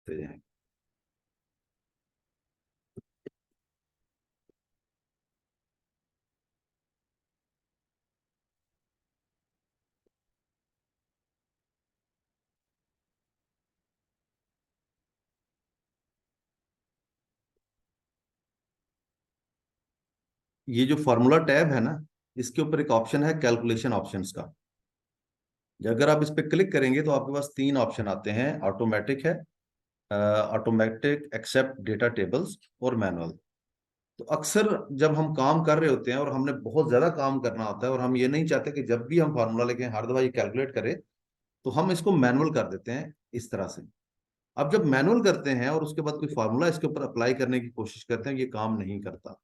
करते जाएंगे। ये जो फॉर्मूला टैब है ना, इसके ऊपर एक ऑप्शन है कैलकुलेशन ऑप्शंस का। अगर आप इस पर क्लिक करेंगे तो आपके पास तीन ऑप्शन आते हैं। ऑटोमेटिक है, ऑटोमेटिक एक्सेप्ट डेटा टेबल्स, और मैनुअल। तो अक्सर जब हम काम कर रहे होते हैं और हमने बहुत ज्यादा काम करना होता है और हम ये नहीं चाहते कि जब भी हम फार्मूला लेके हर दफा ये कैलकुलेट करें, तो हम इसको मैनुअल कर देते हैं इस तरह से। अब जब मैनुअल करते हैं और उसके बाद कोई फार्मूला इसके ऊपर अप्लाई करने की कोशिश करते हैं, ये काम नहीं करता।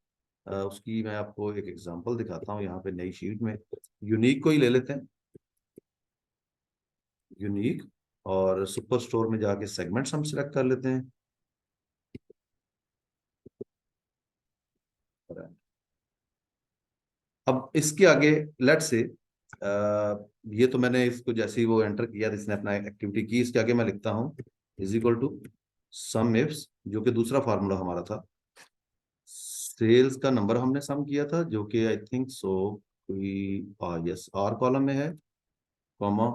उसकी मैं आपको एक एग्जांपल दिखाता हूँ यहाँ पे नई शीट में। यूनिक को ही ले लेते हैं, यूनिक, और सुपर स्टोर में जाके सेगमेंट्स हम सिलेक्ट कर लेते हैं। अब इसके आगे लेट से ये तो मैंने इसको जैसे ही वो एंटर किया, इसने अपना एक्टिविटी की, इसके आगे मैं लिखता हूँ is equal to sum ifs, जो कि दूसरा फार्मूला हमारा था। सेल्स का नंबर हमने सम किया था, जो कि आई थिंक सो कोई यस आर कॉलम में है, कॉमा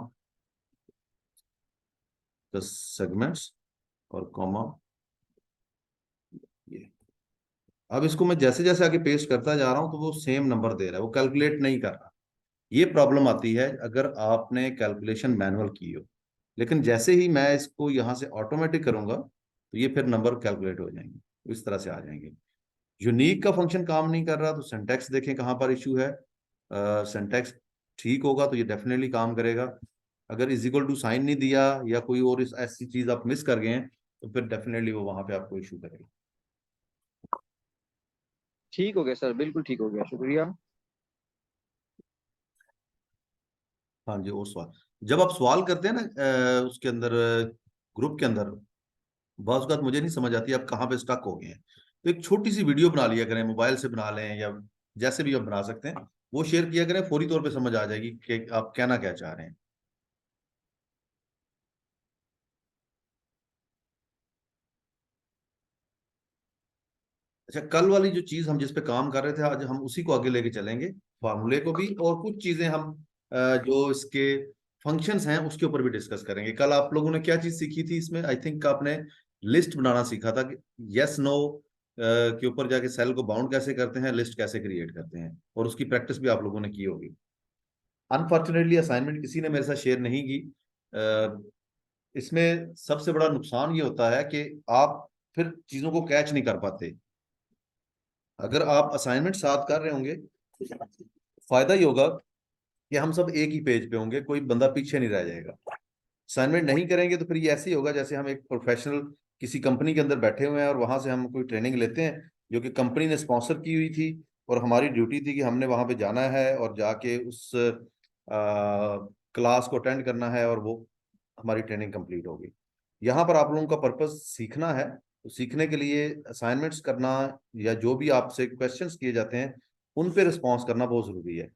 द सेगमेंट्स, और कॉमा ये। अब इसको मैं जैसे जैसे आगे पेस्ट करता जा रहा हूं तो वो सेम नंबर दे रहा है, वो कैलकुलेट नहीं कर रहा। ये प्रॉब्लम आती है अगर आपने कैलकुलेशन मैनुअल की हो। लेकिन जैसे ही मैं इसको यहाँ से ऑटोमेटिक करूंगा तो ये फिर नंबर कैलकुलेट हो जाएंगे, इस तरह से आ जाएंगे। यूनिक का फंक्शन काम नहीं कर रहा, तो सिंटैक्स देखें कहाँ पर इशू है। सिंटैक्स ठीक होगा तो ये डेफिनेटली काम करेगा। अगर इज इक्वल टू साइन नहीं दिया या कोई और इस ऐसी चीज आप मिस कर गए हैं, तो फिर डेफिनेटली वो वहां पे आपको इशू करेगा। ठीक हो गया सर, बिल्कुल ठीक हो गया, शुक्रिया। हाँ जी, और सवाल, जब आप सवाल करते हैं ना उसके अंदर, ग्रुप के अंदर, बात बात मुझे नहीं समझ आती आप कहाँ पे स्टक हो गए हैं, तो एक छोटी सी वीडियो बना लिया करें, मोबाइल से बना लें या जैसे भी आप बना सकते हैं, वो शेयर किया करें, फौरी तौर पे समझ आ जाएगी कि आप कहना क्या चाह रहे हैं। अच्छा, कल वाली जो चीज हम जिस पे काम कर रहे थे, आज हम उसी को आगे लेके चलेंगे, फार्मूले को भी, और कुछ चीजें हम जो इसके फंक्शंस हैं उसके ऊपर भी डिस्कस करेंगे। कल आप लोगों ने क्या चीज सीखी थी इसमें, आई थिंक आपने लिस्ट बनाना सीखा था कि यस नो के ऊपर जाके सेल को बाउंड कैसे करते हैं, लिस्ट कैसे क्रिएट करते हैं, और उसकी प्रैक्टिस भी आप लोगों ने की होगी। अनफॉर्चुनेटली असाइनमेंट किसी ने मेरे साथ शेयर नहीं की। इसमें सबसे बड़ा नुकसान ये होता है कि आप फिर चीजों को कैच नहीं कर पाते। अगर आप असाइनमेंट साथ कर रहे होंगे, फायदा ही होगा कि हम सब एक ही पेज पे होंगे, कोई बंदा पीछे नहीं रह जाएगा। असाइनमेंट नहीं करेंगे तो फिर ये ऐसे ही होगा जैसे हम एक प्रोफेशनल किसी कंपनी के अंदर बैठे हुए हैं और वहां से हम कोई ट्रेनिंग लेते हैं जो कि कंपनी ने स्पॉन्सर की हुई थी, और हमारी ड्यूटी थी कि हमने वहां पे जाना है और जाके उस क्लास को अटेंड करना है, और वो हमारी ट्रेनिंग कंप्लीट होगी। यहाँ पर आप लोगों का पर्पस सीखना है, तो सीखने के लिए असाइनमेंट्स करना या जो भी आपसे क्वेश्चंस किए जाते हैं उन पे रिस्पॉन्स करना बहुत जरूरी है।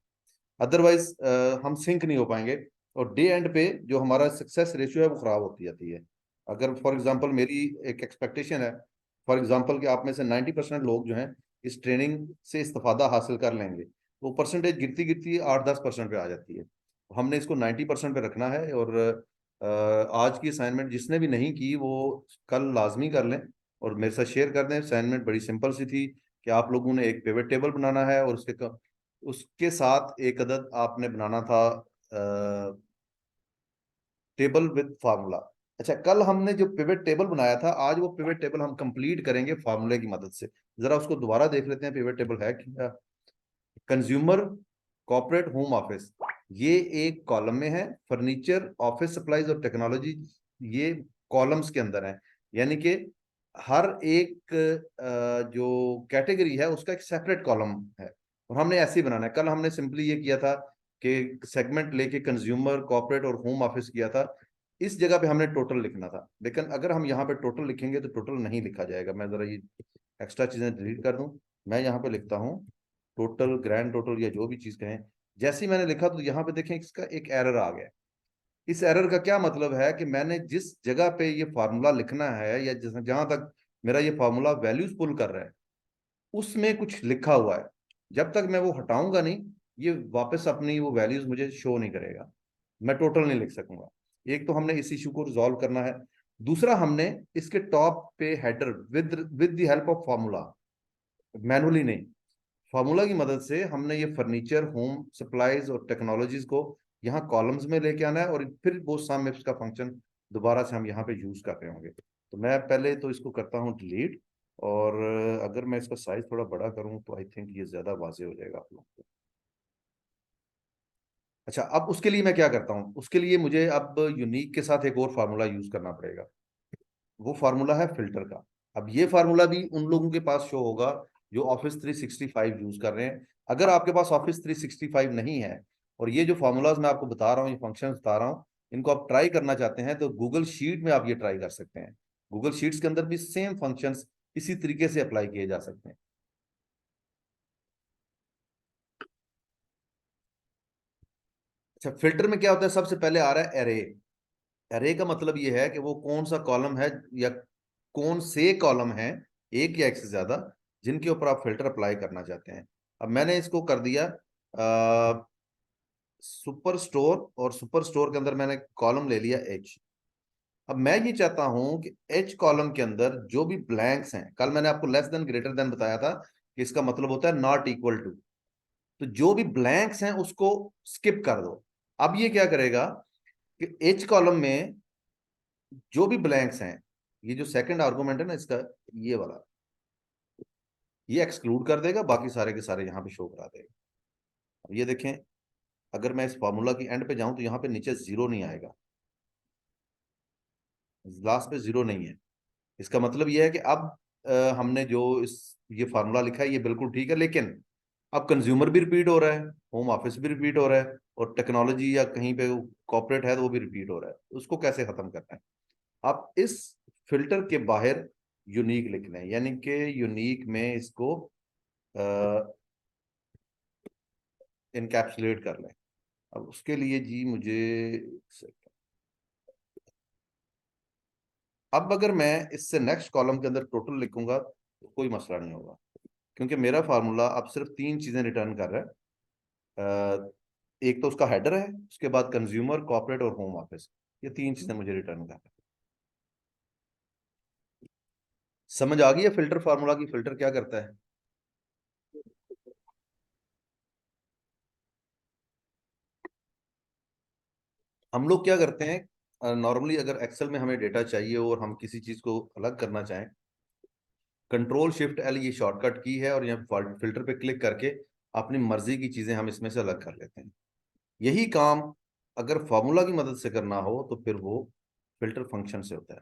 अदरवाइज हम सिंक नहीं हो पाएंगे, और डे एंड पे जो हमारा सक्सेस रेशियो है वो खराब होती जाती है। अगर फॉर एग्जांपल मेरी एक एक्सपेक्टेशन है, फॉर एग्जांपल कि आप में से 90% लोग जो हैं इस ट्रेनिंग से इस्तेफादा हासिल कर लेंगे, तो परसेंटेज गिरती गिरती 8-10% पे आ जाती है। हमने इसको 90% पे रखना है, और आज की असाइनमेंट जिसने भी नहीं की वो कल लाजमी कर लें और मेरे साथ शेयर कर दें। असाइनमेंट बड़ी सिंपल सी थी कि आप लोगों ने एक पिवट टेबल बनाना है, और उसके साथ एक अदद आपने बनाना था टेबल विद फार्मूला। अच्छा, कल हमने जो पिवट टेबल बनाया था, आज वो पिवट टेबल हम कंप्लीट करेंगे फार्मूले की मदद से। जरा उसको दोबारा देख लेते हैं, पिवट टेबल है क्या। कंज्यूमर, कॉर्पोरेट, होम ऑफिस, ये एक कॉलम में है। फर्नीचर, ऑफिस सप्लाईज और टेक्नोलॉजी, ये कॉलम्स के अंदर है। यानी कि हर एक जो कैटेगरी है उसका एक सेपरेट कॉलम है, और हमने ऐसे ही बनाना है। कल हमने सिंपली ये किया था कि सेगमेंट लेके कंज्यूमर, कॉर्पोरेट और होम ऑफिस किया था। इस जगह पे हमने टोटल लिखना था, लेकिन अगर हम यहाँ पे टोटल लिखेंगे तो टोटल नहीं लिखा जाएगा। मैं जरा ये एक्स्ट्रा चीजें डिलीट कर दूं। मैं यहाँ पे लिखता हूँ टोटल, ग्रैंड टोटल, या जो भी चीज कहें। जैसे ही मैंने लिखा तो यहाँ पे देखें इसका एक एरर आ गया। इस एरर का क्या मतलब है कि मैंने जिस जगह पे ये फार्मूला लिखना है या जहां तक मेरा ये फार्मूला वैल्यूज पुल कर रहा है उसमें कुछ लिखा हुआ है, जब तक मैं वो हटाऊंगा नहीं ये वापस अपनी वो वैल्यूज मुझे शो नहीं करेगा, मैं टोटल नहीं लिख सकूंगा। एक तो हमने इस इशू को रिजॉल्व करना है। दूसरा, हमने इसके टॉप पे header with with the help of formula, manually नहीं, फार्मूला की मदद से हमने ये फर्नीचर, होम सप्लाईज और टेक्नोलॉजीज को यहाँ कॉलम्स में लेके आना है, और फिर वो सम इफ्स का फंक्शन दोबारा से हम यहाँ पे यूज कर रहे होंगे। तो मैं पहले तो इसको करता हूँ डिलीट, और अगर मैं इसका साइज थोड़ा बड़ा करूँ तो आई थिंक ये ज्यादा वाजे हो जाएगा आप लोगों को। अच्छा, अब उसके लिए मैं क्या करता हूँ, उसके लिए मुझे अब यूनिक के साथ एक और फार्मूला यूज करना पड़ेगा। वो फार्मूला है फिल्टर का। अब ये फार्मूला भी उन लोगों के पास शो होगा जो ऑफिस 365 यूज कर रहे हैं। अगर आपके पास ऑफिस 365 नहीं है और ये जो फार्मूलाज मैं आपको बता रहा हूँ, ये फंक्शन बता रहा हूँ, इनको आप ट्राई करना चाहते हैं तो गूगल शीट में आप ये ट्राई कर सकते हैं। गूगल शीट्स के अंदर भी सेम फंक्शंस इसी तरीके से अप्लाई किए जा सकते हैं। अच्छा, फिल्टर में क्या होता है, सबसे पहले आ रहा है एरे। एरे का मतलब ये है कि वो कौन सा कॉलम है या कौन से कॉलम है, एक या एक से ज्यादा, जिनके ऊपर आप फिल्टर अप्लाई करना चाहते हैं। अब मैंने इसको कर दिया सुपर स्टोर, और सुपर स्टोर के अंदर मैंने कॉलम ले लिया एच। अब मैं ये चाहता हूं कि एच कॉलम के अंदर जो भी ब्लैंक्स हैं, कल मैंने आपको लेस देन ग्रेटर देन बताया था कि इसका मतलब होता है नॉट इक्वल टू, तो जो भी ब्लैंक्स हैं उसको स्किप कर दो। अब ये क्या करेगा कि एच कॉलम में जो भी ब्लैंक्स हैं, ये जो सेकंड आर्गुमेंट है ना इसका, ये वाला, ये एक्सक्लूड कर देगा, बाकी सारे के सारे यहाँ पे शो करा देगा। अब ये देखें, अगर मैं इस फॉर्मूला की एंड पे जाऊं तो यहाँ पे नीचे जीरो नहीं आएगा, लास्ट पे जीरो नहीं है। इसका मतलब ये है कि अब हमने जो इस ये फार्मूला लिखा है ये बिल्कुल ठीक है, लेकिन अब कंज्यूमर भी रिपीट हो रहा है, होम ऑफिस भी रिपीट हो रहा है, और टेक्नोलॉजी या कहीं पे कॉर्पोरेट है तो वो भी रिपीट हो रहा है। उसको कैसे खत्म करना है, आप इस फिल्टर के बाहर यूनिक लिखना है, यानी कि यूनिक में इसको इनकैप्सुलेट कर लें। अब उसके लिए जी मुझे, अब अगर मैं इससे नेक्स्ट कॉलम के अंदर टोटल लिखूंगा तो कोई मसला नहीं होगा, क्योंकि मेरा फार्मूला अब सिर्फ तीन चीजें रिटर्न कर रहा है। एक तो उसका हेडर है, उसके बाद कंज्यूमर, कॉर्पोरेट और होम ऑफिस, ये तीन चीजें मुझे रिटर्न कर रहा है। समझ आ गई है फिल्टर फार्मूला की, फिल्टर क्या करता है। हम लोग क्या करते हैं नॉर्मली, अगर एक्सेल में हमें डेटा चाहिए और हम किसी चीज को अलग करना चाहें, कंट्रोल शिफ्ट एल ये शॉर्टकट की है, और यहाँ फिल्टर पे क्लिक करके अपनी मर्जी की चीजें हम इसमें से अलग कर लेते हैं। यही काम अगर फॉर्मूला की मदद से करना हो तो फिर वो फिल्टर फंक्शन से होता है।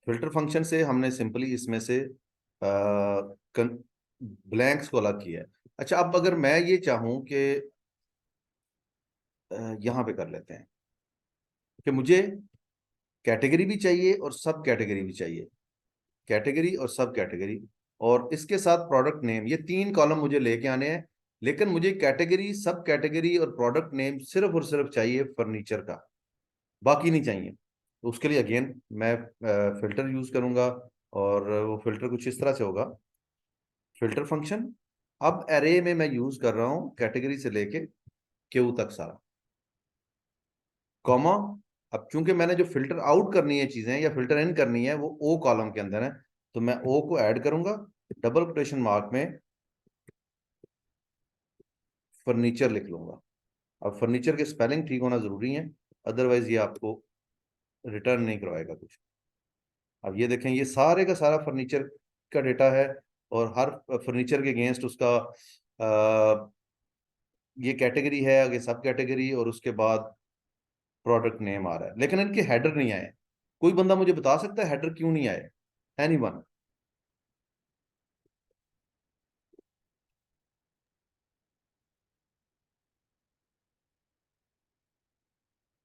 फिल्टर फंक्शन से हमने सिंपली इसमें से ब्लैंक्स को अलग किया है। अच्छा, अब अगर मैं ये चाहूं कि यहाँ पे कर लेते हैं कि मुझे कैटेगरी भी चाहिए और सब कैटेगरी भी चाहिए, कैटेगरी और सब कैटेगरी, और इसके साथ प्रोडक्ट नेम, ये तीन कॉलम मुझे लेके आने हैं। लेकिन मुझे कैटेगरी, सब कैटेगरी और प्रोडक्ट नेम सिर्फ और सिर्फ चाहिए फर्नीचर का, बाकी नहीं चाहिए। तो उसके लिए अगेन मैं फिल्टर यूज करूंगा, और वो फिल्टर कुछ इस तरह से होगा, फिल्टर फंक्शन। अब एरे में मैं यूज कर रहा हूं कैटेगरी से लेके क्यू तक सारा, कॉमा। अब चूंकि मैंने जो फिल्टर आउट करनी है चीजें या फिल्टर इन करनी है वो ओ कॉलम के अंदर है, तो मैं ओ को ऐड करूंगा, डबल कोटेशन मार्क में फर्नीचर लिख लूंगा। अब फर्नीचर के स्पेलिंग ठीक होना जरूरी है, अदरवाइज ये आपको रिटर्न नहीं करवाएगा कुछ। अब ये देखें, ये सारे का सारा फर्नीचर का डेटा है, और हर फर्नीचर के अगेंस्ट उसका ये कैटेगरी है, आगे सब कैटेगरी, और उसके बाद प्रोडक्ट नेम आ रहा है, लेकिन इनके हेडर नहीं आए। कोई बंदा मुझे बता सकता है हेडर क्यों नहीं आए, एनीवन?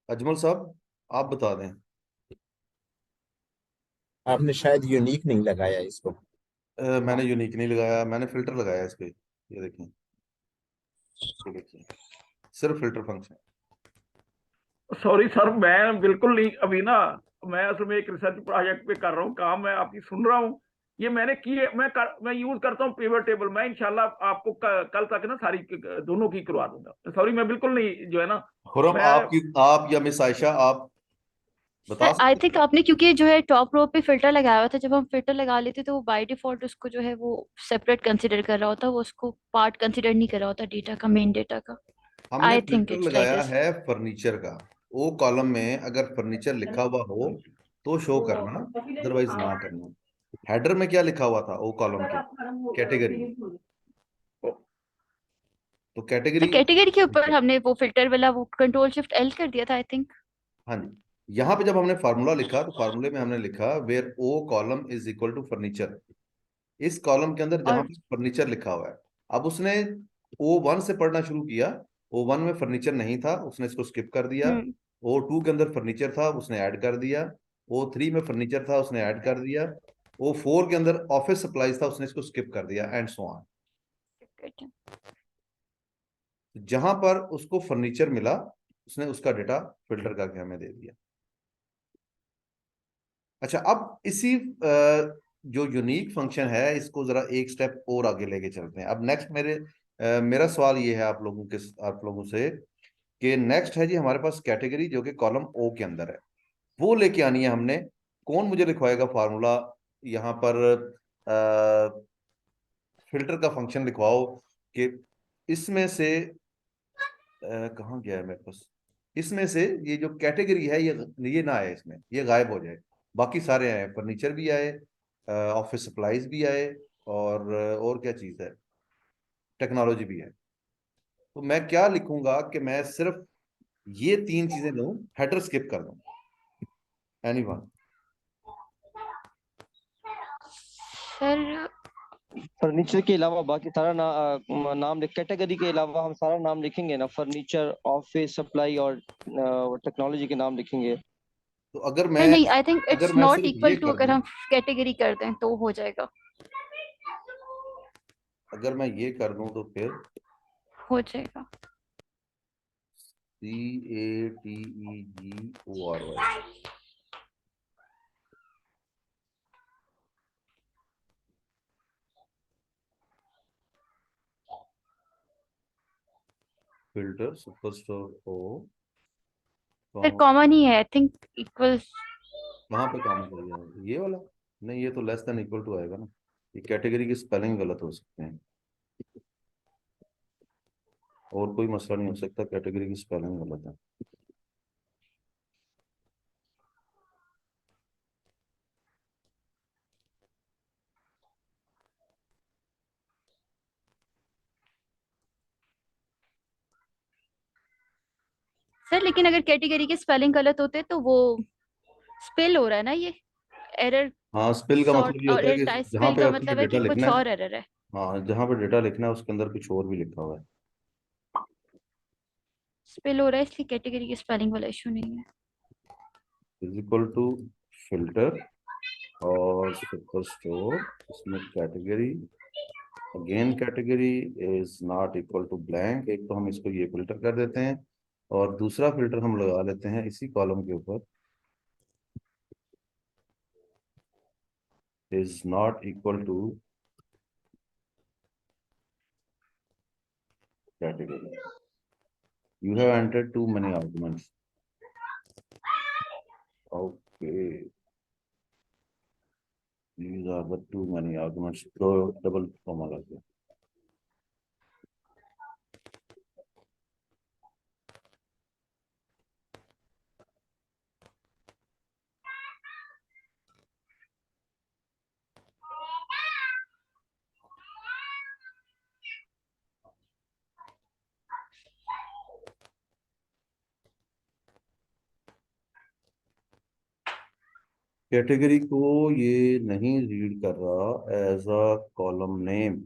अजमल साहब, आप बता दें। आपने शायद यूनिक नहीं लगाया इसको। मैंने यूनिक नहीं लगाया, मैंने फिल्टर लगाया इस पे, ये देखिए, ये देखिए, सिर्फ फिल्टर फंक्शन। सॉरी सर, मैं बिल्कुल नहीं अभी ना, मैं असल में एक रिसर्च प्रोजेक्ट पे कर रहा हूँ काम, मैं आपकी सुन रहा हूँ। ये मैंने किए, मैं यूज करता हूँ पिवट टेबल। मैं इंशाल्लाह आपको कल तक ना सारी दोनों की करवा दूंगा। सॉरी, मैं बिल्कुल नहीं जो है ना, खुरम, मैं आप या मिस आयशा, आप बता सर आई सकते थिंक हैं? आपने क्योंकि जो है टॉप रो पे फिल्टर लगाया हुआ था, जब हम फिल्टर लगा लेते तो वो बाय डिफॉल्ट उसको जो है वो सेपरेट कंसीडर कर रहा होता, वो उसको पार्ट कंसीडर नहीं कर रहा होता डेटा का, मेन डेटा का। हमने I think filter it's like लगाया दिस। है फर्नीचर का। ओ कॉलम में अगर फर्नीचर लिखा हुआ हो तो शो करना, अदरवाइज ना करना। हेडर में क्या लिखा हुआ था ओ कॉलम के? कैटेगरी। तो तो कैटेगरी, कैटेगरी के ऊपर हमने वो फिल्टर वाला वो कंट्रोल शिफ्ट एल कर दिया था आई थिंक। हाँ जी, यहाँ पे जब हमने फार्मूला लिखा तो फार्मूले में हमने लिखा where O column is equal to furniture. इस कॉलम के अंदर जहां और पे फर्नीचर लिखा हुआ है, अब उसने ओ वन से पढ़ना शुरू किया। ओ वन में फर्नीचर नहीं था, उसने इसको स्किप कर दिया। हम्म ओ टू के अंदर फर्नीचर था, उसने ऐड कर दिया। ओ थ्री में फर्नीचर था, उसने ऐड कर दिया। ओ फोर के अंदर ऑफिस सप्लाईज था, उसने इसको स्किप कर दिया, एंड सो ऑन। जहां पर उसको फर्नीचर मिला, उसने उसका डेटा फिल्टर करके हमें दे दिया। अच्छा, अब इसी जो यूनिक फंक्शन है, इसको जरा एक स्टेप और आगे लेके चलते हैं। अब नेक्स्ट मेरा सवाल ये है आप लोगों से, कि नेक्स्ट है जी हमारे पास कैटेगरी जो कि कॉलम ओ के अंदर है, वो लेके आनी है हमने। कौन मुझे लिखवाएगा फार्मूला यहाँ पर? फिल्टर का फंक्शन लिखवाओ कि इसमें से कहाँ गया है मेरे पास, इसमें से ये जो कैटेगरी है ये ना आए, इसमें ये गायब हो जाए। बाकी सारे आए, फर्नीचर भी आए, ऑफिस सप्लाईज भी आए, और क्या चीज है, टेक्नोलॉजी भी है। तो मैं क्या लिखूंगा कि मैं सिर्फ ये तीन चीजें लूं, हेडर स्किप कर दूं? एनीवन? सर फर्नीचर के अलावा बाकी सारा नाम लिख, कैटेगरी के अलावा हम सारा नाम लिखेंगे ना, फर्नीचर, ऑफिस सप्लाई और टेक्नोलॉजी के नाम लिखेंगे। तो अगर सर मैं नहीं, आई थिंक अगर इट्स मैं नॉट सिर्फ इक्वल ये टू, कर अगर दूं, हम कैटेगरी कर दें तो हो जाएगा। अगर मैं ये कर दूं तो फिर हो जाएगा। CATEGORY, फिल्टर सुपरस्टोर ओ, सर कॉमन ही है आई थिंक, इक्वल। कहाँ पे काम कर गया ये वाला? नहीं, ये तो लेस देन इक्वल टू आएगा ना। ये कैटेगरी की स्पेलिंग गलत हो सकते हैं, और कोई मसला नहीं हो सकता, कैटेगरी की स्पेलिंग गलत है। सर लेकिन अगर कैटेगरी के स्पेलिंग गलत होते तो वो स्पेल हो रहा है ना ये, एरर। हाँ, स्पेल का मतलब सॉर्ट ये और होता है कि जहाँ स्पेल पे का आपको मतलब है डेटा कि लिखना कुछ है, और एरर है। हाँ जहाँ पे डेटा लिखना है उसके अंदर कुछ और भी लिखा हुआ है। स्पेल हो रहा है इसलिए कैटेगरी की स्पेलिंग वाला इशू नहीं है। इज इक्वल टू फिल्टर और सुपरस्टोर, इसमें category, again category is not equal to blank. एक तो हम इसको ये फिल्टर कर देते हैं, और दूसरा फिल्टर हम लगा लेते हैं इसी कॉलम के ऊपर, is not equal to category. You have entered too many arguments. Okay, these are the too many arguments. दो डबल कॉमा लग गया। कैटेगरी को ये नहीं रीड कर रहा as a column name.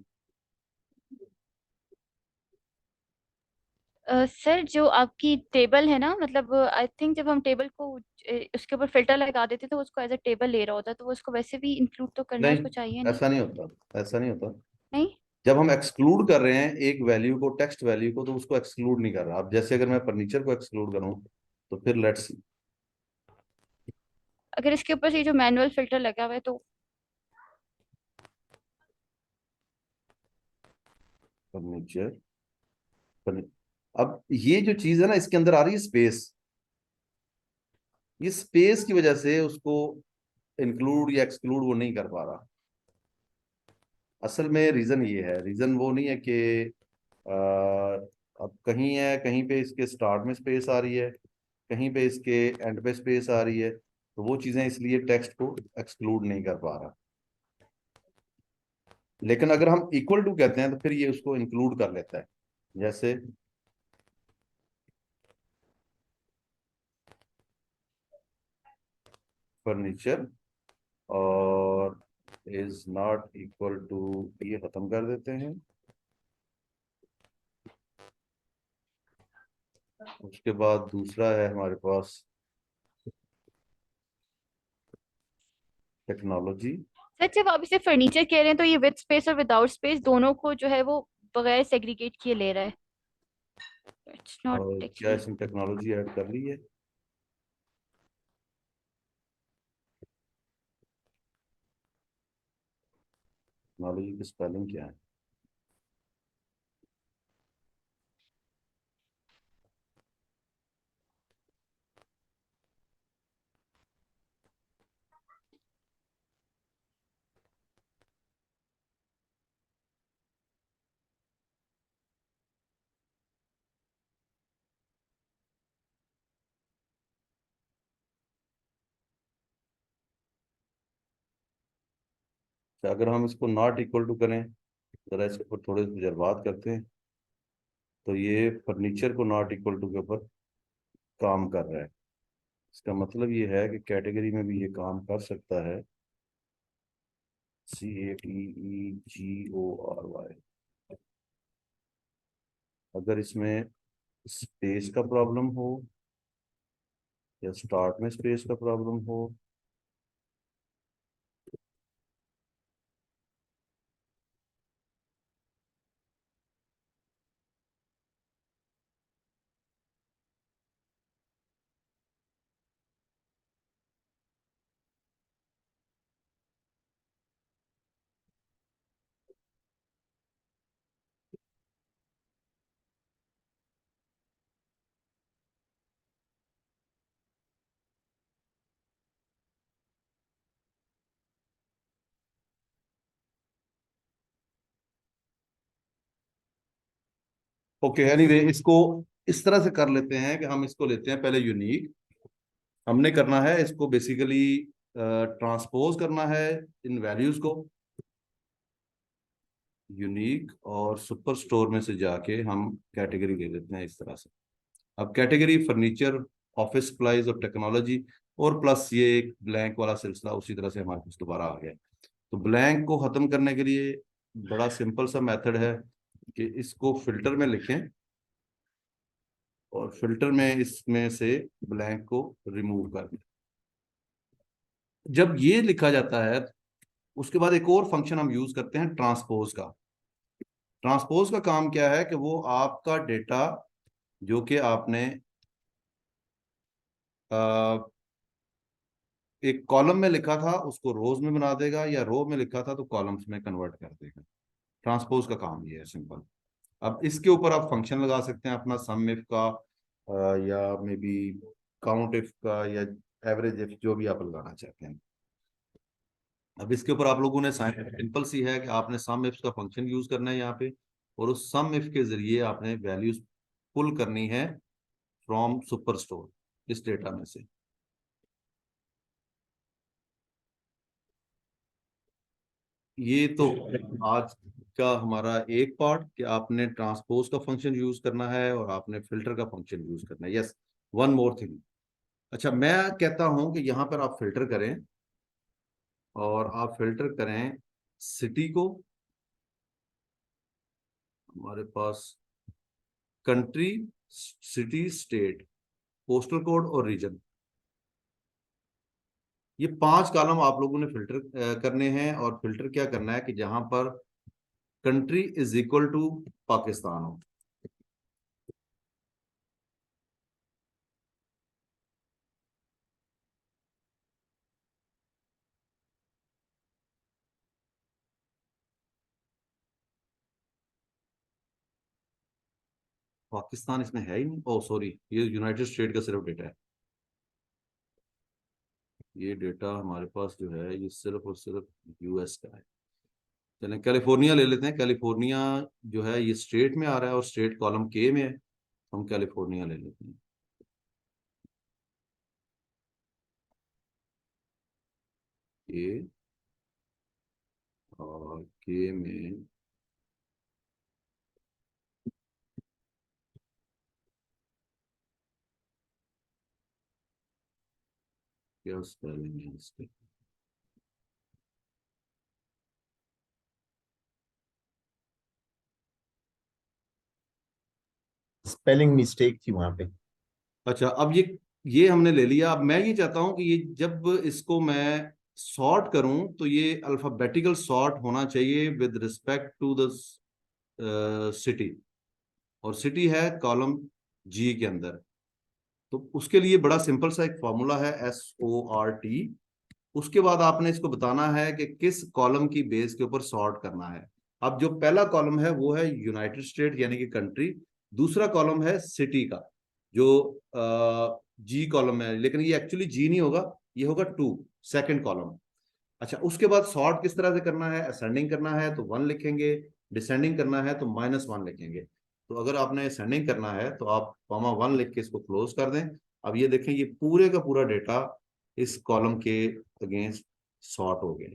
Sir जो आपकी टेबल है ना, मतलब आई थिंक जब हम टेबल को उसके ऊपर फिल्टर लगा देते तो उसको एज अ टेबल ले रहा होता, तो वो उसको वैसे भी इंक्लूड तो करना नहीं, उसको चाहिए नहीं। ऐसा नहीं होता, ऐसा नहीं होता। नहीं। जब हम एक्सक्लूड कर रहे हैं एक वैल्यू को, टेक्स्ट वैल्यू को, तो उसको एक्सक्लूड नहीं कर रहा। अब जैसे अगर मैं फर्नीचर को एक्सक्लूड करूं, तो फिर लेट्स सी। अगर इसके ऊपर से ये जो मैनुअल फिल्टर लगा हुआ है तो फर्नीचर, अब ये जो चीज है ना, इसके अंदर आ रही है स्पेस। ये स्पेस की वजह से उसको इंक्लूड या एक्सक्लूड वो नहीं कर पा रहा। असल में रीजन ये है, रीजन वो नहीं है कि अब कहीं है, कहीं पे इसके स्टार्ट में स्पेस आ रही है, कहीं पे इसके एंड पे स्पेस आ रही है, तो वो चीजें इसलिए टेक्स्ट को एक्सक्लूड नहीं कर पा रहा। लेकिन अगर हम इक्वल टू कहते हैं तो फिर ये उसको इंक्लूड कर लेता है। जैसे फर्नीचर और इज नॉट इक्वल टू, ये खत्म कर देते हैं। उसके बाद दूसरा है हमारे पास टेक्नोलॉजी। सर जब आप इसे फर्नीचर कह रहे हैं तो ये विद स्पेस और विदाउट स्पेस दोनों को जो है वो बगैर सेग्रीगेट किए ले रहा है। इट्स नॉट और क्या एक्चुअली। इसमें टेक्नोलॉजी ऐड कर ली है? टेक्नोलॉजी की स्पेलिंग क्या है? तो अगर हम इसको नॉट इक्वल टू करें, जरा इसके ऊपर थोड़े तजर्बात करते हैं, तो ये फर्नीचर को नॉट इक्वल टू के ऊपर काम कर रहा है। इसका मतलब ये है कि कैटेगरी में भी ये काम कर सकता है। CATEGORY। अगर इसमें स्पेस का प्रॉब्लम हो या स्टार्ट में स्पेस का प्रॉब्लम हो, ओके एनीवे इसको इस तरह से कर लेते हैं कि हम इसको लेते हैं पहले यूनिक। हमने करना है इसको बेसिकली ट्रांसपोज करना है इन वैल्यूज को यूनिक, और सुपर स्टोर में से जाके हम कैटेगरी ले लेते हैं इस तरह से। अब कैटेगरी फर्नीचर, ऑफिस सप्लाईज और टेक्नोलॉजी, और प्लस ये एक ब्लैंक वाला सिलसिला उसी तरह से हमारे पास दोबारा आ गया। तो ब्लैंक को खत्म करने के लिए बड़ा सिंपल सा मेथड है कि इसको फिल्टर में लिखें और फिल्टर में इसमें से ब्लैंक को रिमूव कर दें। जब ये लिखा जाता है उसके बाद एक और फंक्शन हम यूज करते हैं ट्रांसपोज का। ट्रांसपोज का काम क्या है कि वो आपका डेटा जो कि आपने एक कॉलम में लिखा था उसको रोज में बना देगा, या रो में लिखा था तो कॉलम्स में कन्वर्ट कर देगा। ट्रांसपोज का काम ये है, सिंपल। अब इसके ऊपर आप फंक्शन लगा सकते हैं अपना, सम इफ का या मे बी काउंट इफ का, या एवरेज इफ, जो भी आप लगाना चाहते हैं। अब इसके ऊपर आप लोगों ने सिंपल सी है कि आपने सम इफ का फंक्शन यूज करना है यहाँ पे, और उस सम इफ के जरिए आपने वैल्यूज पुल करनी है फ्रॉम सुपर स्टोर, इस डेटा में से। ये तो आज का हमारा एक पार्ट कि आपने ट्रांसपोज का फंक्शन यूज करना है और आपने फिल्टर का फंक्शन यूज करना है। Yes, one more thing. अच्छा, मैं कहता हूं कि यहां पर आप फिल्टर करें, और आप फिल्टर करें सिटी को, हमारे पास country, city, state, postal code और रीजन। ये 5 कॉलम आप लोगों ने फिल्टर करने हैं, और फिल्टर क्या करना है कि जहां पर country is equal to Pakistan हो। पाकिस्तान इसमें है ही नहीं। ओह सॉरी, ये यूनाइटेड स्टेट का सिर्फ डेटा है। ये डेटा हमारे पास जो है ये सिर्फ और सिर्फ यूएस का है। चलें कैलिफोर्निया ले लेते हैं। कैलिफोर्निया जो है ये स्टेट में आ रहा है और स्टेट कॉलम के में है, हम कैलिफोर्निया ले लेते हैं। के और के में क्या स्पेलिंग है इसके? स्पेलिंग मिस्टेक थी वहां पे। अच्छा, अब ये हमने ले लिया। अब मैं ये चाहता हूं कि ये जब इसको मैं सॉर्ट करूं तो ये अल्फाबेटिकल सॉर्ट होना चाहिए with respect to the city, और सिटी है कॉलम जी के अंदर। तो उसके लिए बड़ा सिंपल सा एक फॉर्मूला है, SORT। उसके बाद आपने इसको बताना है कि किस कॉलम की बेस के ऊपर सॉर्ट करना है। अब जो पहला कॉलम है वो है यूनाइटेड स्टेट यानी कि कंट्री, दूसरा कॉलम है सिटी का जो जी कॉलम है, लेकिन ये एक्चुअली जी नहीं होगा, ये होगा 2, सेकंड कॉलम। अच्छा, उसके बाद सॉर्ट किस तरह से करना है? असेंडिंग करना है तो 1 लिखेंगे, डिसेंडिंग करना है तो -1 लिखेंगे। तो अगर आपने असेंडिंग करना है तो आप -1 लिख के इसको क्लोज कर दें। अब ये देखें, ये पूरे का पूरा डेटा इस कॉलम के अगेंस्ट सॉर्ट हो गया।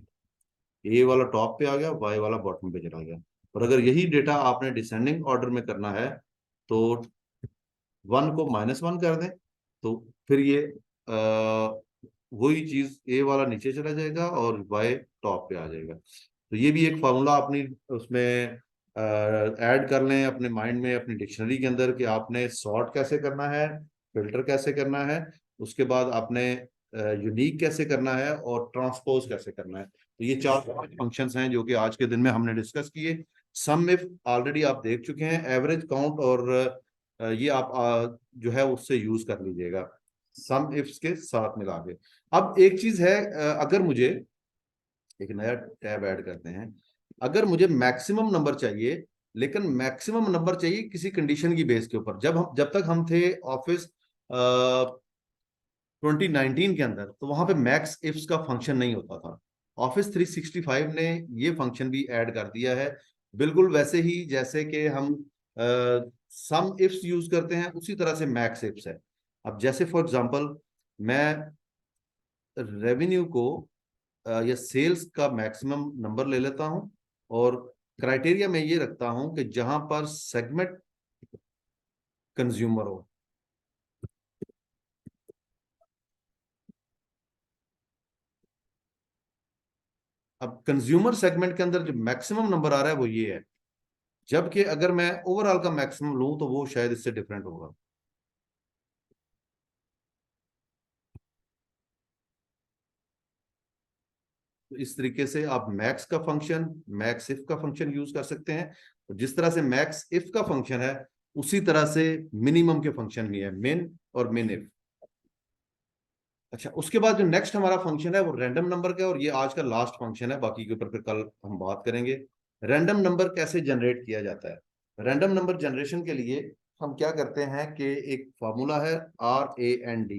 ए वाला टॉप पे आ गया, वाई वाला बॉटम पे चला गया। और अगर यही डेटा आपने डिसेंडिंग ऑर्डर में करना है तो 1 को -1 कर दें, तो फिर ये वही चीज ए वाला नीचे चला जाएगा और वाई टॉप पे आ जाएगा। तो ये भी एक फार्मूला अपनी उसमें ऐड कर लें अपने माइंड में, अपनी डिक्शनरी के अंदर, कि आपने सॉर्ट कैसे करना है, फिल्टर कैसे करना है, उसके बाद आपने यूनिक कैसे करना है और ट्रांसपोज कैसे करना है। तो ये 4 फंक्शंस हैं जो कि आज के दिन में हमने डिस्कस किए। सम इफ ऑलरेडी आप देख चुके हैं, एवरेज काउंट और ये आप जो है उससे यूज कर लीजिएगा सम इफ्स के साथ मिला के। अब एक चीज है, अगर मुझे एक नया टैब ऐड करते हैं, अगर मुझे मैक्सिमम नंबर चाहिए, लेकिन मैक्सिमम नंबर चाहिए किसी कंडीशन की बेस के ऊपर। जब तक हम थे ऑफिस 2019 के अंदर, तो वहां पे मैक्स इफ्स का फंक्शन नहीं होता था। ऑफिस 365 ने ये फंक्शन भी ऐड कर दिया है, बिल्कुल वैसे ही जैसे कि हम सम इफ्स यूज करते हैं, उसी तरह से मैक्स इफ्स है। अब जैसे फॉर एग्जांपल मैं रेवेन्यू को या सेल्स का मैक्सिमम नंबर ले लेता हूं, और क्राइटेरिया में ये रखता हूं कि जहां पर सेगमेंट कंज्यूमर हो। अब कंज्यूमर सेगमेंट के अंदर जो मैक्सिमम नंबर आ रहा है वो ये है, जबकि अगर मैं ओवरऑल का मैक्सिमम लूं तो वो शायद इससे डिफरेंट होगा। तो इस तरीके से आप मैक्स का फंक्शन, मैक्स इफ का फंक्शन यूज कर सकते हैं। और जिस तरह से मैक्स इफ का फंक्शन है, उसी तरह से मिनिमम के फंक्शन भी है, मिन और मिन इफ। अच्छा, उसके बाद जो नेक्स्ट हमारा फंक्शन है वो रैंडम नंबर का है, और ये आज का लास्ट फंक्शन है, बाकी के ऊपर फिर कल हम बात करेंगे। रैंडम नंबर कैसे जनरेट किया जाता है? रैंडम नंबर जनरेशन के लिए हम क्या करते हैं कि एक फार्मूला है RAND।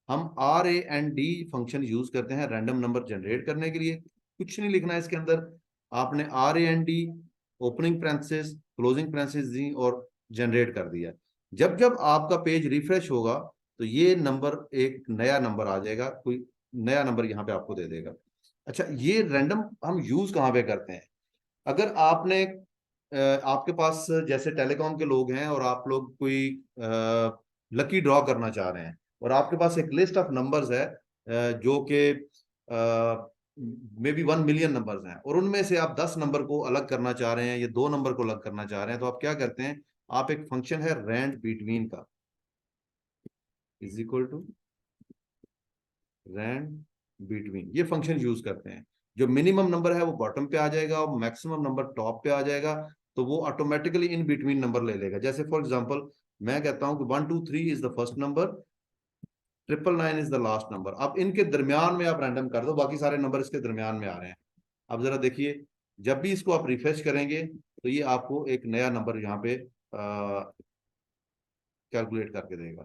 हम RAND फंक्शन यूज करते हैं रैंडम नंबर जनरेट करने के लिए। कुछ नहीं लिखना है इसके अंदर, आपने RAND opening parenthesis closing parenthesis दी और जनरेट कर दिया। जब जब आपका पेज रिफ्रेश होगा तो ये नंबर, एक नया नंबर आ जाएगा, कोई नया नंबर यहाँ पे आपको दे देगा। अच्छा, ये रैंडम हम यूज कहाँ पे करते हैं? अगर आपने आपके पास जैसे टेलीकॉम के लोग हैं और आप लोग कोई लकी ड्रॉ करना चाह रहे हैं, और आपके पास एक लिस्ट ऑफ नंबर्स है जो कि मे बी 1 मिलियन नंबर्स हैं, और उनमें से आप 10 नंबर को अलग करना चाह रहे हैं या 2 नंबर को अलग करना चाह रहे हैं, तो आप क्या करते हैं? आप एक फंक्शन है रैंड बिटवीन का is equal to rand between, ये फंक्शन यूज करते हैं। जो मिनिमम नंबर है वो बॉटम पे आ जाएगा और मैक्सिमम नंबर टॉप पे आ जाएगा, तो वो ऑटोमेटिकली इन बिटवीन नंबर ले लेगा। जैसे फॉर एग्जांपल मैं कहता हूं कि 1 2 3 is the first number, 999 is the last number. अब इनके दरमियान में आप रैंडम कर दो, बाकी सारे नंबर इसके दरमियान में आ रहे हैं। अब जरा देखिए, जब भी इसको आप रिफ्रेश करेंगे तो ये आपको एक नया नंबर यहाँ पे कैलकुलेट करके देगा।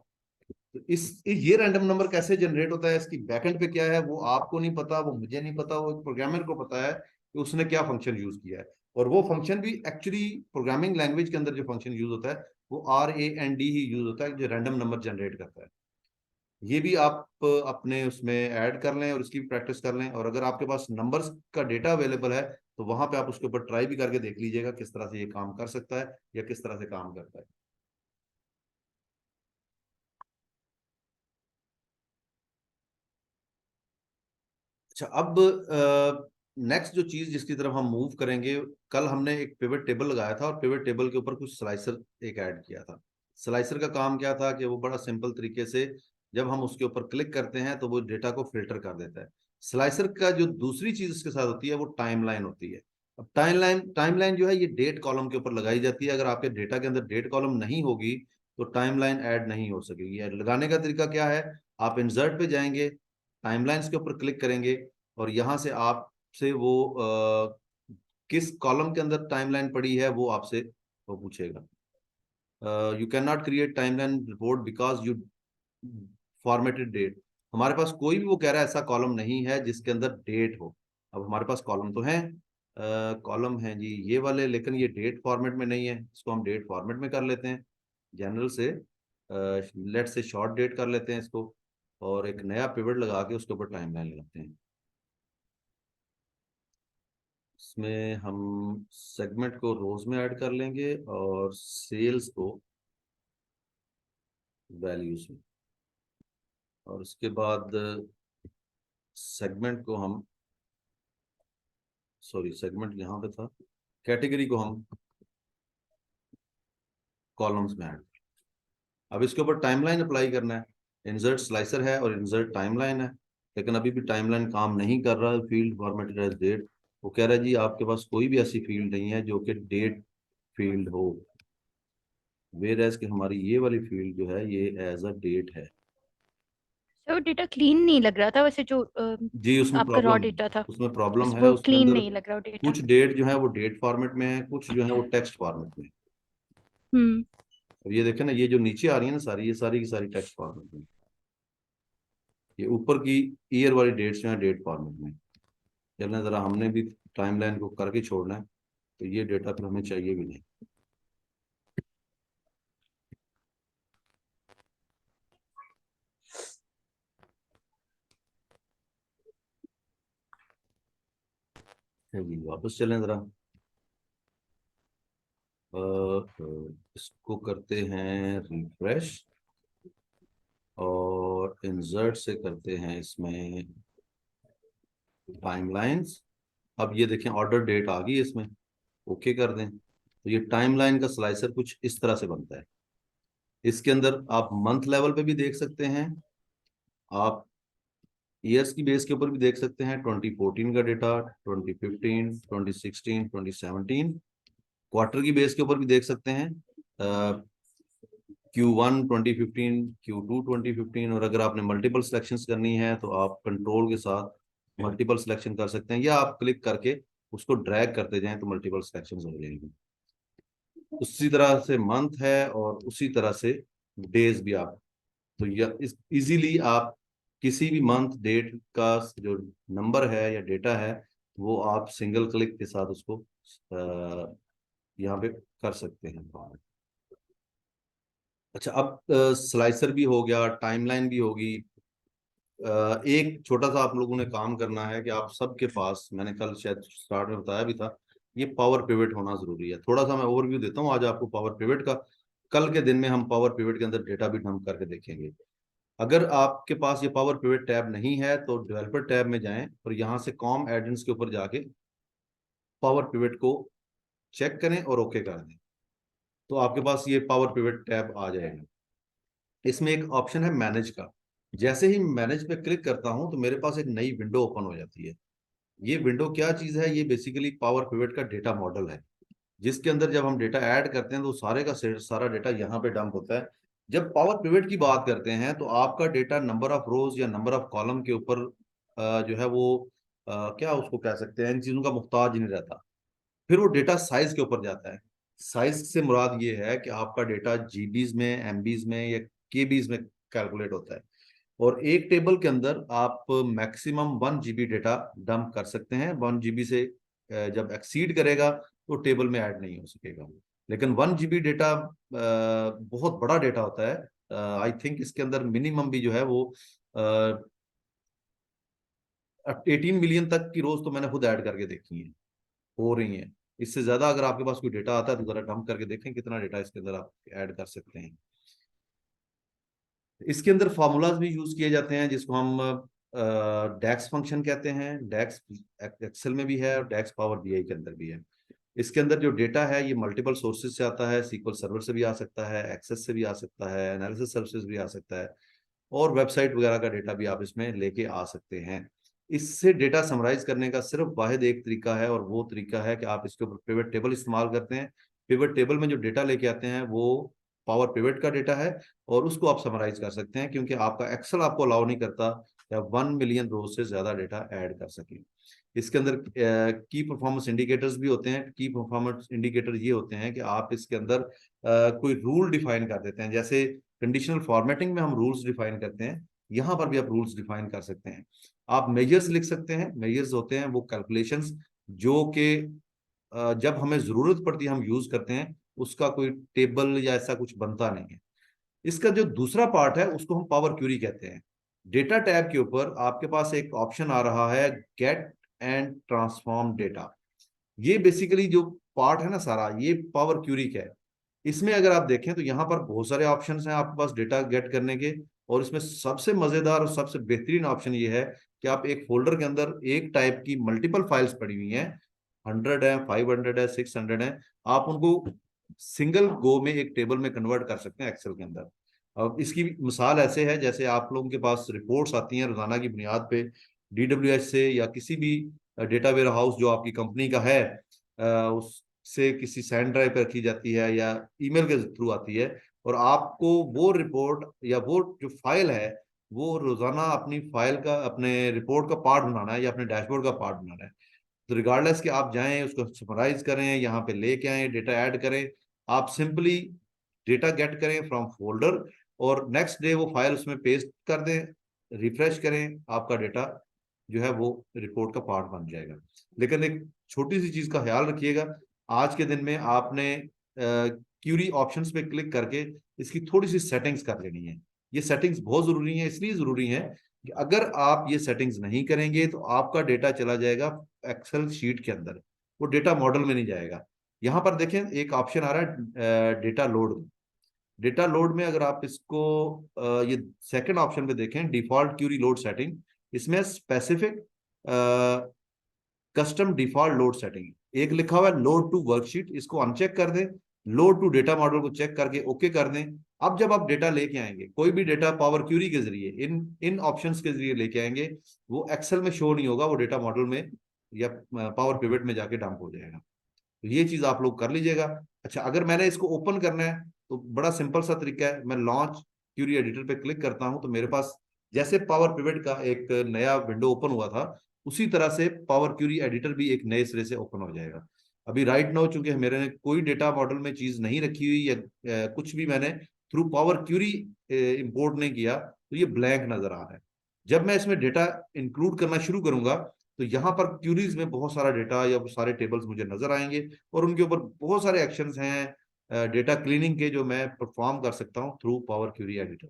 तो ये रैंडम नंबर कैसे जनरेट होता है, इसकी बैकएंड पे क्या है वो आपको नहीं पता, वो मुझे नहीं पता, वो एक प्रोग्रामर को पता है कि उसने क्या फंक्शन यूज किया है। और वो फंक्शन भी एक्चुअली प्रोग्रामिंग लैंग्वेज के अंदर जो फंक्शन यूज होता है वो RAND ही यूज होता है, जो रैंडम नंबर जनरेट करता है। ये भी आप अपने उसमें ऐड कर लें और इसकी भी प्रैक्टिस कर लें। और अगर आपके पास नंबर्स का डेटा अवेलेबल है तो वहां पे आप उसके ऊपर ट्राई भी करके देख लीजिएगा किस तरह से ये काम कर सकता है या किस तरह से काम करता है। अच्छा, अब नेक्स्ट जो चीज जिसकी तरफ हम मूव करेंगे, कल हमने एक पिवट टेबल लगाया था और पिवट टेबल के ऊपर कुछ स्लाइसर एक ऐड किया था। स्लाइसर का काम क्या था कि वो बड़ा सिंपल तरीके से जब हम उसके ऊपर क्लिक करते हैं तो वो डेटा को फिल्टर कर देता है। स्लाइसर का जो दूसरी चीज इसके साथ होती है वो टाइमलाइन होती है। अब टाइमलाइन जो है ये डेट कॉलम के ऊपर लगाई जाती है। अगर आपके डेटा के अंदर डेट कॉलम नहीं होगी तो टाइमलाइन ऐड नहीं हो सकेगी। लगाने का तरीका क्या है, आप इंसर्ट पे जाएंगे, टाइमलाइंस के ऊपर क्लिक करेंगे और यहाँ से आपसे वो किस कॉलम के अंदर टाइमलाइन पड़ी है वो आपसे वो पूछेगा। You can not create timeline report because you formatted date. हमारे पास कोई भी वो कह रहा है ऐसा कॉलम नहीं है जिसके अंदर डेट हो। अब हमारे पास कॉलम तो है, कॉलम है जी ये वाले, लेकिन ये डेट फॉर्मेट में नहीं है। इसको हम डेट फॉर्मेट में कर लेते हैं, जनरल से लेट से शॉर्ट डेट कर लेते हैं इसको और एक नया पिवट लगा के उसके ऊपर टाइमलाइन लगाते हैं। इसमें हम सेगमेंट को रोज में ऐड कर लेंगे और सेल्स को वैल्यूज में, और उसके बाद सेगमेंट को हम सेगमेंट यहाँ पे था, कैटेगरी को हम कॉलम्स में ऐड। अब इसके ऊपर टाइमलाइन अप्लाई करना है। इंसर्ट स्लाइसर है और इंसर्ट टाइमलाइन है, लेकिन अभी भी टाइमलाइन काम नहीं कर रहा है। फील्ड फॉर्मेटेड एज डेट, वो कह रहा है जी आपके पास कोई भी ऐसी फील्ड नहीं है जो कि डेट फील्ड हो, वेयर एज कि हमारी ये वाली फील्ड जो है ये एज अ डेट है। तो डेटा क्लीन नहीं लग रहा था वैसे, जो जी उसमें आपका रॉ प्रॉब्लम डेटा था है वो उसके क्लीन अंदर। नहीं लग रहा डेटा। कुछ डेट जो है वो डेट फॉर्मेट में है, कुछ जो है वो टेक्स्ट फॉर्मेट में है। हम्म। अब ये देखें ना, ये जो नीचे आ रही है ना सारी, ये सारी की सारी टेक्स्ट फॉर्मेट में। ये ऊपर की ईयर वाली डेट्स जो है डेट फॉर्मेट में। चलना जरा, हमने भी टाइमलाइन को करके छोड़ना है, तो ये डेटा फिर हमें चाहिए भी नहीं। वापस चलें जरा, इसको करते हैं रिफ्रेश और इंसर्ट से करते हैं इसमें टाइमलाइंस। अब ये देखें ऑर्डर डेट आ गई इसमें, ओके कर दें तो ये टाइमलाइन का स्लाइसर कुछ इस तरह से बनता है। इसके अंदर आप मंथ लेवल पे भी देख सकते हैं, आप ईयर्स की बेस के ऊपर भी देख सकते हैं। 2014 का डेटा, 2015, 2016, 2017। क्वार्टर की बेस के ऊपर भी देख सकते हैं, Q1 2015, Q2 2015। और अगर आपने मल्टीपल सिलेक्शंस करनी है तो आप कंट्रोल के साथ मल्टीपल सिलेक्शन कर सकते हैं, या आप क्लिक करके उसको ड्रैग करते जाएं तो मल्टीपल सिलेक्शंस हो जाएंगे। उसी तरह से मंथ है और उसी तरह से डेज भी आप, तो इस इजीली आप किसी भी मंथ डेट का जो नंबर है या डेटा है वो आप सिंगल क्लिक के साथ उसको यहाँ पे कर सकते हैं। अच्छा, अब स्लाइसर भी हो गया, टाइमलाइन भी होगी। एक छोटा सा आप लोगों ने काम करना है कि आप सबके पास, मैंने कल शायद स्टार्ट में बताया भी था, ये पावर पिवट होना जरूरी है। थोड़ा सा मैं ओवरव्यू देता हूँ आज आपको पावर पिवट का। कल के दिन में हम पावर पिवट के अंदर डेटा भी डंप करके देखेंगे। अगर आपके पास ये पावर पिवट टैब नहीं है तो डेवलपर टैब में जाएं और यहाँ से कॉम एडेंस के ऊपर जाके पावर पिवट को चेक करें और ओके कर दें, तो आपके पास ये पावर पिवट टैब आ जाएगा। इसमें एक ऑप्शन है मैनेज का। जैसे ही मैनेज पे क्लिक करता हूं तो मेरे पास एक नई विंडो ओपन हो जाती है। ये विंडो क्या चीज है, ये बेसिकली पावर पिवट का डेटा मॉडल है, जिसके अंदर जब हम डेटा ऐड करते हैं तो सारे का सारा डेटा यहाँ पे डंप होता है। जब पावर पिवट की बात करते हैं तो आपका डेटा नंबर ऑफ रोज या नंबर ऑफ कॉलम के ऊपर जो है वो क्या उसको कह सकते हैं, इन चीजों का मुहताज नहीं रहता। फिर वो डेटा साइज के ऊपर जाता है। साइज से मुराद ये है कि आपका डेटा जीबीज में, एमबीज में या केबीज में कैलकुलेट होता है। और एक टेबल के अंदर आप मैक्सिमम 1 GB डेटा डंप कर सकते हैं। 1 GB से जब एक्सीड करेगा तो टेबल में ऐड नहीं हो सकेगा। लेकिन 1 GB डेटा बहुत बड़ा डेटा होता है। आई थिंक इसके अंदर मिनिमम भी जो है वो 18 मिलियन तक की रोज तो मैंने खुद ऐड करके देखी है, हो रही हैं। इससे ज्यादा अगर आपके पास कोई डेटा आता है तो जरा डंप करके देखें कितना डेटा इसके अंदर आप ऐड कर सकते हैं। इसके अंदर फार्मूलाज भी यूज किए जाते हैं जिसको हम डैक्स फंक्शन कहते हैं। डैक्स एक्सेल में भी है और डैक्स पावर बीआई के अंदर भी है। इसके अंदर जो डेटा है ये मल्टीपल सोर्सेज से आता है। सीक्वल सर्वर से भी आ सकता है, एक्सेस से भी आ सकता है, एनालिसिस सर्विसेज भी आ सकता है, और वेबसाइट वगैरह का डेटा भी आप इसमें लेके आ सकते हैं। इससे डेटा समराइज करने का सिर्फ वाहिद एक तरीका है, और वो तरीका है कि आप इसके ऊपर पिवट टेबल इस्तेमाल करते हैं। पिवट टेबल में जो डेटा लेके आते हैं वो पावर पिवट का डेटा है, और उसको आप समराइज कर सकते हैं, क्योंकि आपका एक्सेल आपको अलाउ नहीं करता या 1 मिलियन रोज से ज्यादा डेटा ऐड कर सके। इसके अंदर की परफॉर्मेंस इंडिकेटर्स भी होते हैं। की परफॉर्मेंस इंडिकेटर ये होते हैं कि आप इसके अंदर कोई रूल डिफाइन कर देते हैं। जैसे कंडीशनल फॉर्मेटिंग में हम रूल्स डिफाइन करते हैं, यहाँ पर भी आप रूल्स डिफाइन कर सकते हैं। आप मेजर्स लिख सकते हैं। मेजर्स होते हैं वो कैलकुलेशंस जो कि जब हमें जरूरत पड़ती है हम यूज करते हैं, उसका कोई टेबल या ऐसा कुछ बनता नहीं है। इसका जो दूसरा पार्ट है उसको हम पावर क्यूरी कहते हैं। डेटा टैब के ऊपर आपके पास एक ऑप्शन आ रहा है, गेट एंड ट्रांसफॉर्म डेटा। ये बेसिकली जो पार्ट है ना सारा, ये पावर क्यूरी का है। इसमें अगर आप देखें तो यहाँ पर बहुत सारे ऑप्शंस हैं आपके पास डेटा गेट करने के, और इसमें सबसे मजेदार और सबसे बेहतरीन ऑप्शन ये है कि आप एक फोल्डर के अंदर एक टाइप की मल्टीपल फाइल्स पड़ी हुई हैं, 100 है, 500 है, 600 है, आप उनको सिंगल गो में एक टेबल में कन्वर्ट कर सकते हैं एक्सेल के अंदर। अब इसकी मिसाल ऐसे है जैसे आप लोगों के पास रिपोर्ट्स आती हैं रोजाना की बुनियाद पे डीडब्ल्यूएस से या किसी भी डेटा वेयर हाउस जो आपकी कंपनी का है उससे किसी सैंड ड्राइव पर रखी जाती है या ईमेल के थ्रू आती है, और आपको वो रिपोर्ट या वो जो फाइल है वो रोजाना अपनी फाइल का, अपने रिपोर्ट का पार्ट बनाना है या अपने डैशबोर्ड का पार्ट बनाना है। तो रिगार्डलेस कि आप जाएं उसको समराइज करें, यहाँ पे लेके आए, डेटा ऐड करें, आप सिंपली डेटा गेट करें फ्रॉम फोल्डर और नेक्स्ट डे वो फाइल उसमें पेस्ट कर दें, रिफ्रेश करें, आपका डेटा जो है वो रिपोर्ट का पार्ट बन जाएगा। लेकिन एक छोटी सी चीज का ख्याल रखिएगा, आज के दिन में आपने क्यूरी ऑप्शंस पे क्लिक करके इसकी थोड़ी सी सेटिंग्स कर लेनी है। ये सेटिंग्स बहुत जरूरी है, इसलिए जरूरी है कि अगर आप ये सेटिंग्स नहीं करेंगे तो आपका डेटा चला जाएगा एक्सेल शीट के अंदर, वो डेटा मॉडल में नहीं जाएगा। यहाँ पर देखें एक ऑप्शन आ रहा है डेटा लोड। डेटा लोड में अगर आप इसको ये सेकंड ऑप्शन पे देखें, डिफॉल्ट क्यूरी लोड सेटिंग, इसमें specific custom default load setting एक लिखा हुआ है, लोड टू वर्कशीट, इसको अनचेक कर दें, लोड टू डेटा मॉडल को चेक करके ओके कर दें। अब जब आप डेटा लेके आएंगे, कोई भी डेटा पावर क्यूरी के जरिए इन ऑप्शंस के जरिए लेके आएंगे, वो एक्सेल में शो नहीं होगा, वो डेटा मॉडल में या पावर पिवट में जाके डंप हो जाएगा। तो ये चीज आप लोग कर लीजिएगा। अच्छा, अगर मैंने इसको ओपन करना है तो बड़ा सिंपल सा तरीका है, मैं लॉन्च क्यूरी एडिटर पे क्लिक करता हूं तो मेरे पास जैसे पावर पिवट का एक नया विंडो ओपन हुआ था उसी तरह से पावर क्यूरी एडिटर भी एक नए सिरे से ओपन हो जाएगा। अभी राइट नाउ चूंकि मेरे कोई डेटा मॉडल में चीज नहीं रखी हुई या कुछ भी मैंने थ्रू पावर क्यूरी इंपोर्ट नहीं किया, तो ये ब्लैंक नजर आ रहा है। जब मैं इसमें डेटा इंक्लूड करना शुरू करूंगा तो यहाँ पर क्यूरीज में बहुत सारा डेटा या सारे टेबल्स मुझे नजर आएंगे, और उनके ऊपर बहुत सारे एक्शंस हैं डेटा क्लीनिंग के जो मैं परफॉर्म कर सकता हूँ थ्रू पावर क्यूरी एडिटर।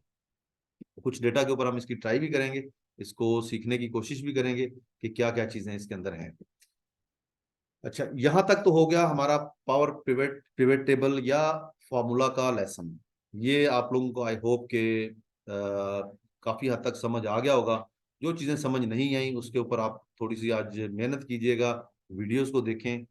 कुछ डेटा के ऊपर हम इसकी ट्राई भी करेंगे, इसको सीखने की कोशिश भी करेंगे कि क्या क्या चीजें इसके अंदर हैं। अच्छा, यहां तक तो हो गया हमारा पावर पिवट टेबल या फॉर्मूला का लेसन। ये आप लोगों को आई होप के काफी हद तक समझ आ गया होगा। जो चीजें समझ नहीं आई उसके ऊपर आप थोड़ी सी आज मेहनत कीजिएगा, वीडियोस को देखें,